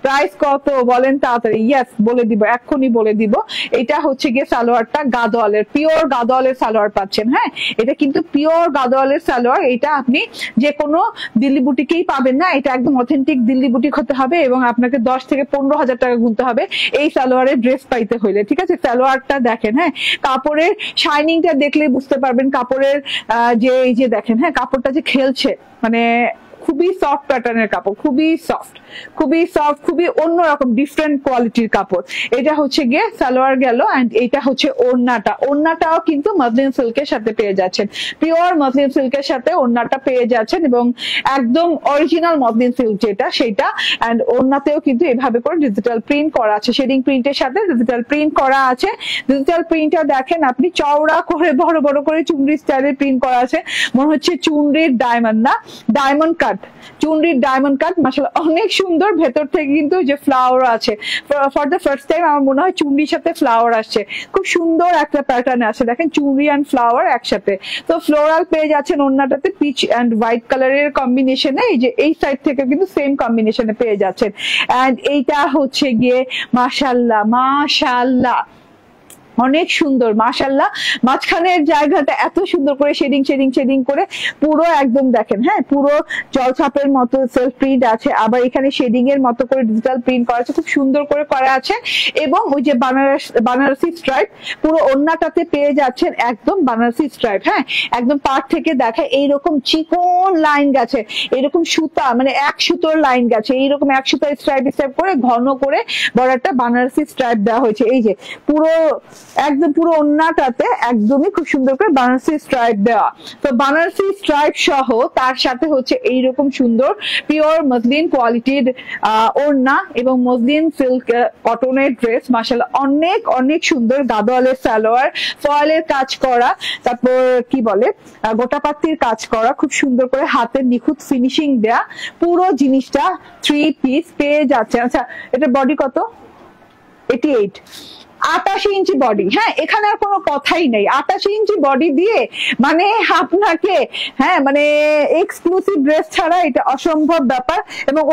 প্রাইস কত বলেন তাড়াতাড়ি। ইয়েস বলে দিব, এক্ষুনি বলে দিব। এটা হচ্ছে গিয়ে সালোয়ারটা গাদোয়ালের, পিওর গাদোয়ালের সালোয়ার পাচ্ছেন। হ্যাঁ, এটা কিন্তু পিওর গাদোয়ালের সালোয়ার। এটা আপনি যে কোনো দিল্লি বুটিকেই পাবেন না, এটা একদম অথেন্টিক দিল্লি বুটিক হতে হবে এবং আপনাকে 10 থেকে 15,000 টাকা গুনতে হবে এই সালোয়ারের ড্রেস পাইতে হইলে। ঠিক আছে, সালোয়ারটা দেখেন, হ্যাঁ কাপড়ের শাইনিংটা দেখলে বুঝতে পারবেন, কাপড়ের যে এই যে দেখেন, হ্যাঁ কাপড়টা যে খেলছে, মানে খুবই সফট প্যাটার্নের কাপড়, খুবই সফট, খুবই সফট, খুবই অন্যরকম ডিফারেন্ট কোয়ালিটির কাপড়। এটা হচ্ছে গিয়ে সালোয়ার গেল, এন্ড এটা হচ্ছে ওড়নাটা। ওড়নাটাও কিন্তু মসলিন সিল্কের সাথে পেয়ে যাচ্ছেন, পিওর মসলিন সিল্কের সাথে ওড়নাটা পেয়ে যাচ্ছেন এবং একদম অরিজিনাল মসলিন সিল্ক যেটা সেটা। এন্ড ওড়নাতেও কিন্তু এভাবে করে ডিজিটাল প্রিন্ট করা আছে, শেডিং প্রিন্টের সাথে ডিজিটাল প্রিন্ট করা আছে। ডিজিটাল প্রিন্টটা দেখেন আপনি, চওড়া করে বড় বড় করে চুনরি স্টাইলে প্রিন্ট করা আছে, মনে হচ্ছে চুনরির ডায়মন্ড না, ডায়মন্ড কাট, চুনরির ডায়মন্ড কাট। মাশাআল্লাহ অনেক সুন্দর, ভেতর থেকে কিন্তু যে ফ্লাওয়ার আছে, ফর দ্য ফার্স্ট টাইম আমার মনে হয় চুনরির সাথে ফ্লাওয়ার আসছে, খুব সুন্দর একটা প্যাটার্ন আছে দেখেন, চুনরি অ্যান্ড ফ্লাওয়ার একসাথে। তো ফ্লোরাল পেয়ে যাচ্ছেন ওড়নাটাতে পিচ অ্যান্ড হোয়াইট কালারের কম্বিনেশনে, এই যে এই সাইড থেকে কিন্তু সেম কম্বিনেশনে পেয়ে যাচ্ছেন। অ্যান্ড এইটা হচ্ছে গিয়ে মাশাআল্লাহ, মাশাআল্লাহ অনেক সুন্দর, মাশাআল্লাহ মাঝখানের জায়গাটা এত সুন্দর করে শেডিং শেডিং শেডিং করে পুরো একদম দেখেন, হ্যাঁ পুরো জলছাপের মতো সেলফ প্রিন্ট আছে, আবার এখানে শেডিং এর মতো করে ডিজিটাল প্রিন্ট করা আছে, খুব সুন্দর করে করা আছে। এবং ওই যে বানারসি স্ট্রাইপ পুরো ওড়নাটাতে পেয়ে যাচ্ছেন, একদম বানারসি স্ট্রাইপ। হ্যাঁ একদম পার থেকে দেখে এইরকম চিকন লাইন গেছে, এরকম সুতা মানে এক সুতোর লাইন গেছে, এইরকম এক সুতার স্ট্রাইপ স্ট্রাইপ করে ঘন করে বড়টা বানারসি স্ট্রাইপ দেওয়া হয়েছে। এই যে পুরো একদম পুরো ওড়নাটাতে একদমই খুব সুন্দর করে বানারসি স্ট্রাইপ দেওয়া। তো বানারসি স্ট্রাইপ সহ তার সাথে হচ্ছে এইরকম সুন্দর পিওর মসলিন কোয়ালিটির ওড়না এবং মসলিন সিল্ক কটনের ড্রেস। মাশাআল্লাহ অনেক অনেক সুন্দর, গাদোয়ালের সালোয়ার, ফয়েলের কাজ করা, তারপর কি বলে গোটাপাত্তির কাজ করা, খুব সুন্দর করে হাতের নিখুঁত ফিনিশিং দেয়া পুরো জিনিসটা 3 পিস পেয়ে যাচ্ছে। আচ্ছা এটা বডি কত? 88, 88 ইঞ্চি বডি। হ্যাঁ এখানে আর কোনো কথাই নেই, 88 ইঞ্চি বডি দিয়ে মানে আপনাকে, হ্যাঁ মানে এক্সক্লুসিভ ড্রেস ছাড়া এটা অসম্ভব ব্যাপার। এবং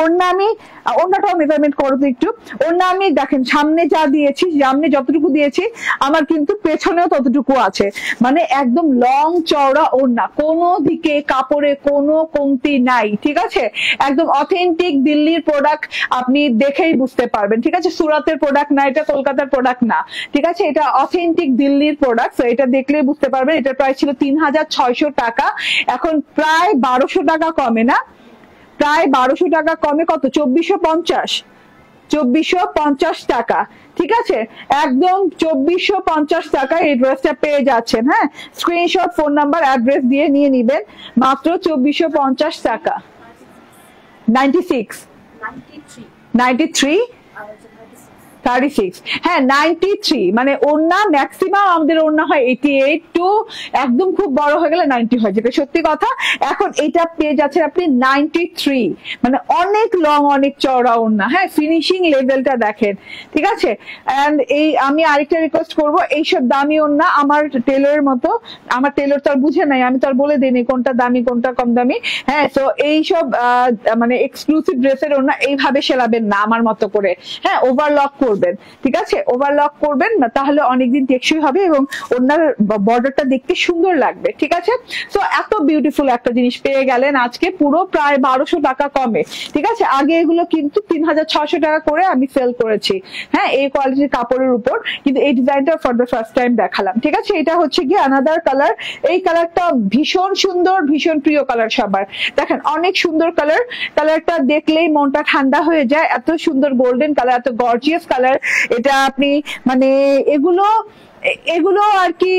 ওড়নাটাও মেজারমেন্ট করো তো একটু। ওড়না আমি দেখেন সামনে যা দিয়েছি, সামনে যতটুকু দিয়েছি আমার কিন্তু পেছনেও ততটুকু আছে, মানে একদম লং চওড়া ওড়না, কোনো দিকে কাপড়ে কোনো কমতি নাই। ঠিক আছে, একদম অথেন্টিক দিল্লির প্রোডাক্ট, আপনি দেখেই বুঝতে পারবেন। ঠিক আছে, সুরাতের প্রোডাক্ট না, এটা কলকাতার প্রোডাক্ট না, ঠিক আছে, এটা অথেন্টিক দিল্লির প্রোডাক্ট। এটা দেখলেই বুঝতে পারবেন। এটার প্রাইস ছিল 3,600 টাকা, এখন প্রায় 1200 টাকা কমে, না প্রায় 1200 টাকা কমে, কত 2450 টাকা। ঠিক আছে, একদম 2450 টাকা এই ড্রেসটা পেয়ে যাচ্ছেন। হ্যাঁ স্ক্রিনশট, ফোন নাম্বার, অ্যাড্রেস দিয়ে নিয়ে নিবেন, মাত্র 2450 টাকা। 93 36, হ্যাঁ 93, মানে ওড়না ম্যাক্সিমাম আমাদের ওড়না হয় 88 টু একদম খুব বড় হয়ে গেলে 90 হয়, যেটা সত্যি কথা। এখন এটা পেয়ে যাচ্ছেন আপনি 93, মানে অনেক লং, অনেক চওড়া ওড়না। হ্যাঁ ফিনিশিং লেভেলটা দেখেন। ঠিক আছে, এন্ড এই আমি আরেকটা রিকোয়েস্ট করবো, এইসব দামি ওড়না আমার টেলরের মতো, আমার টেলর তো আর বুঝে নাই, আমি তো আর বলে দিইনি কোনটা দামি কোনটা কম দামি। হ্যাঁ তো এইসব মানে এক্সক্লুসিভ ড্রেসের ওড়না এইভাবে সেলাবেন না আমার মতো করে। হ্যাঁ ওভারলক করবেন, ঠিক আছে, ওভারলক করবেন না, তাহলে অনেকদিন টেকসই হবে এবং ওনার বর্ডারটা দেখতে সুন্দর লাগবে। ঠিক আছে, তো এত বিউটিফুল একটা জিনিস পেয়ে গেলেন আজকে পুরো প্রায় 1200 টাকা কমে। ঠিক আছে, আগে এগুলো কিন্তু 3600 টাকা করে আমি সেল করেছি, হ্যাঁ এই কোয়ালিটির কাপড়ের উপর, কিন্তু এই ডিজাইনটা ফর দ্য ফার্স্ট টাইম দেখালাম। ঠিক আছে, এটা হচ্ছে গিয়ে আনাদার কালার, এই কালারটা ভীষণ সুন্দর, ভীষণ প্রিয় কালার সবার। দেখেন অনেক সুন্দর কালার, কালারটা দেখলেই মনটা ঠান্ডা হয়ে যায়, এত সুন্দর গোল্ডেন কালার, এত গর্জিয়াস কালার। এটা আপনি মানে এগুলো আর কি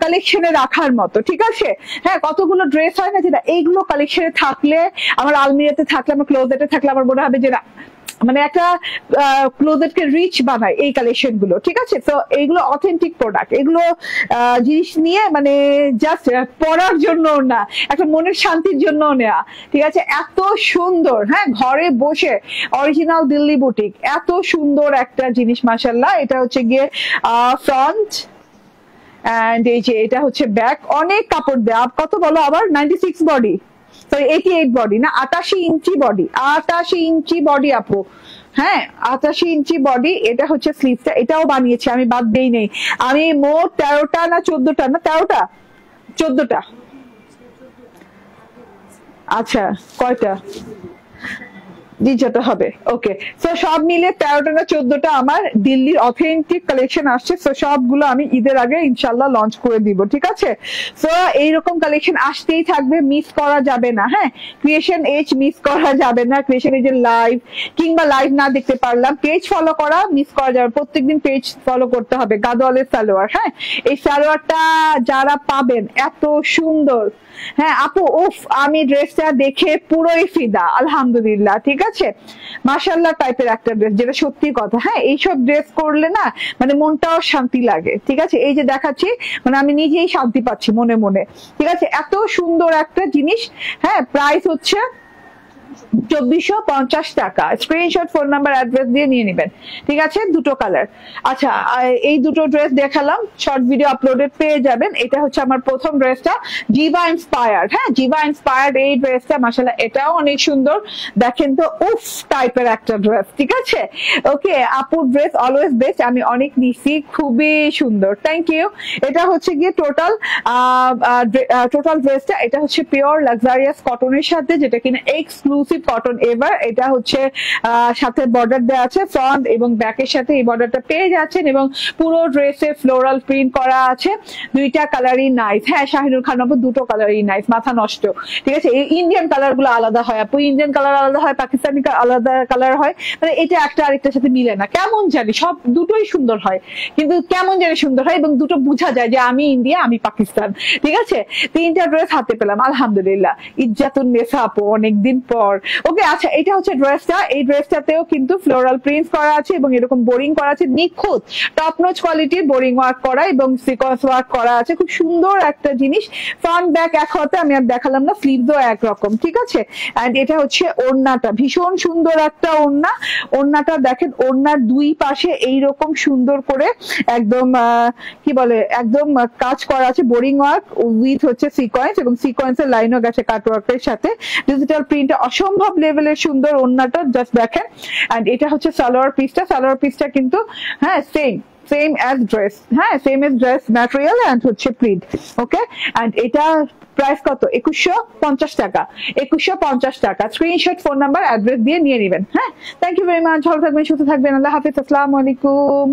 কালেকশনে রাখার মতো। ঠিক আছে, হ্যাঁ কতগুলো ড্রেস হয় না যেটা এইগুলো কালেকশনে থাকলে, আমার আলমিরাতে থাকলে, আমার ক্লোজেটে থাকলে আমার মনে হবে যে না, মানে একটা ক্লোজেটকে রিচ বানায় এই কালেকশন গুলো। ঠিক আছে, তো এইগুলো অথেন্টিক প্রোডাক্ট, এগুলো জিনিস নিয়ে মানে জাস্ট পরার জন্য না, একটা মনের শান্তির জন্য নেওয়া। ঠিক আছে, এত সুন্দর, হ্যাঁ ঘরে বসে অরিজিনাল দিল্লি বুটিক, এত সুন্দর একটা জিনিস মাশাআল্লাহ। এটা হচ্ছে গিয়ে ফ্রন্ট, এন্ড এই যে এটা হচ্ছে ব্যাক, অনেক কাপড় দেয়া। কত বলো আবার? 96 বডি, তো 88 বডি না 88 ইঞ্চি বডি, 88 ইঞ্চি বডি আপু। হ্যাঁ 88 ইঞ্চি বডি। এটা হচ্ছে স্লিভসটা, এটাও বানিয়েছি আমি, বাদ দেই নেই। আমি মোট 13টা না 14টা না 13টা 14টা, আচ্ছা কয়টা যত হবে, ওকে। সো সব মিলে 13টা না 14টা আমার দিল্লির অথেন্টিক কালেকশন আসছে। সো সবগুলো আমি ঈদের আগে ইনশাল্লাহ লঞ্চ করে দিব, ঠিক আছে। সো এইরকম কালেকশন আসতেই থাকবে, মিস করা যাবে না। হ্যাঁ ক্রিয়েশন এজ মিস করা যাবে না, ক্রিয়েশন এজের লাইভ কিংবা লাইভ না দেখতে পারলাম, পেজ ফলো করা মিস করা যাবে, প্রত্যেকদিন পেজ ফলো করতে হবে। গাদোয়ালের সালোয়ার, হ্যাঁ এই সালোয়ারটা যারা পাবেন এত সুন্দর। হ্যাঁ আপু উফ, আমি ড্রেসটা দেখে পুরোই ফিদা, আলহামদুলিল্লাহ, ঠিক আছে। মাশাআল্লাহ টাইপের একটা ড্রেস, যেটা সত্যি কথা। হ্যাঁ এইসব ড্রেস করলে না মানে মনটাও শান্তি লাগে, ঠিক আছে। এই যে দেখাচ্ছি, মানে আমি নিজেই শান্তি পাচ্ছি মনে মনে, ঠিক আছে। এত সুন্দর একটা জিনিস। হ্যাঁ প্রাইস হচ্ছে 2450 টাকা। স্ক্রিনশট, ফোন নাম্বার, অ্যাড্রেস দিয়ে নিয়ে নেবেন, ঠিক আছে। দুটো কালার। আচ্ছা এই দুটো ড্রেস দেখালাম, শর্ট ভিডিও আপলোডেড পেয়ে যাবেন। এটা হচ্ছে আমার প্রথম ড্রেসটা, জিভা ইন্সপায়ার্ড। হ্যাঁ জিভা ইন্সপায়ার্ড এই ড্রেসটা মাশাআল্লাহ এটাও অনেক সুন্দর। দেখেন তো উফ টাইপের একটা ড্রেস, ঠিক আছে। ওকে আপুর ড্রেস অলওয়েজ বেস্ট, আমি অনেক নিছি, খুবই সুন্দর, থ্যাংক ইউ। এটা হচ্ছে গিয়ে টোটাল ড্রেসটা, এটা হচ্ছে পিওর লাক্সারিয়াস কটনের সাথে, যেটা কিনা এক্সক্লুসিভ কটন এভার। এটা হচ্ছে সাথে বর্ডার দেওয়া আছে, ফ্রন্ট এবং ব্যাকের সাথে এই বর্ডারটা পেয়ে যাচ্ছেন, এবং পুরো ড্রেসে ফ্লোরাল প্রিন্ট করা আছে। দুইটা কালারই নাইস। হ্যাঁ শাহিনুর খান আপু দুটো কালারই নাইস, মাথা নষ্ট, ঠিক আছে। এই ইন্ডিয়ান কালার গুলো আলাদা হয় আপু, ইন্ডিয়ান কালার আলাদা হয়, পাকিস্তানি আলাদা কালার হয়, মানে এটা একটা আরেকটার সাথে মিলে না, কেমন জানি। সব দুটোই সুন্দর হয়, কিন্তু কেমন জানি সুন্দর হয়, এবং দুটো বোঝা যায় যে আমি ইন্ডিয়া আমি পাকিস্তান, ঠিক আছে। তিনটা ড্রেস হাতে পেলাম আলহামদুলিল্লাহ, ইজ্জাতুন নেসা আপু অনেকদিন পর। ওকে আচ্ছা এটা হচ্ছে ড্রেসটা, এই ড্রেসটাতেও কিন্তু ফ্লোরাল প্রিন্ট করা আছে এবং এরকম বোরিং করা আছে, নিখুঁত টপ নচ কোয়ালিটির বোরিং ওয়ার্ক করা এবং সিকোয়েন্স ওয়ার্ক করা আছে, খুব সুন্দর একটা জিনিস। ফ্রন্ট ব্যাক এক হতে আমি আর দেখালাম না, স্লিভসও একরকম, ঠিক আছে। এন্ড এটা হচ্ছে ওড়নাটা, ভীষণ সুন্দর একটা ওড়না। ওড়নাটা দেখেন, ওড়নার দুই পাশে এইরকম সুন্দর করে একদম কি বলে একদম কাজ করা আছে, বোরিং ওয়ার্ক উইথ হচ্ছে সিকোয়েন্স, এবং সিকোয়েন্সের লাইনও গেছে কাটওয়ার্কের সাথে। ডিজিটাল প্রিন্টটা অসম্ভব লেভেলের সুন্দর, ওড়নাটা জাস্ট দেখেন। এন্ড এটা হচ্ছে সালোয়ার পিসটা, সালোয়ার পিসটা কিন্তু হ্যাঁ সেম অ্যাজ ড্রেস, হ্যাঁ same as dress material and হচ্ছে প্রিন্ট, ওকে। এন্ড এটা প্রাইস কত? 2150 টাকা, 2150 টাকা। স্ক্রিনশট, ফোন নাম্বার, অ্যাড্রেস দিয়ে নিয়ে নেবেন। হ্যাঁ থ্যাংক ইউ ভেরি মাচ, ভালো থাকবেন, সুস্থ থাকবেন, আল্লাহ হাফিজ, আসসালামু আলাইকুম।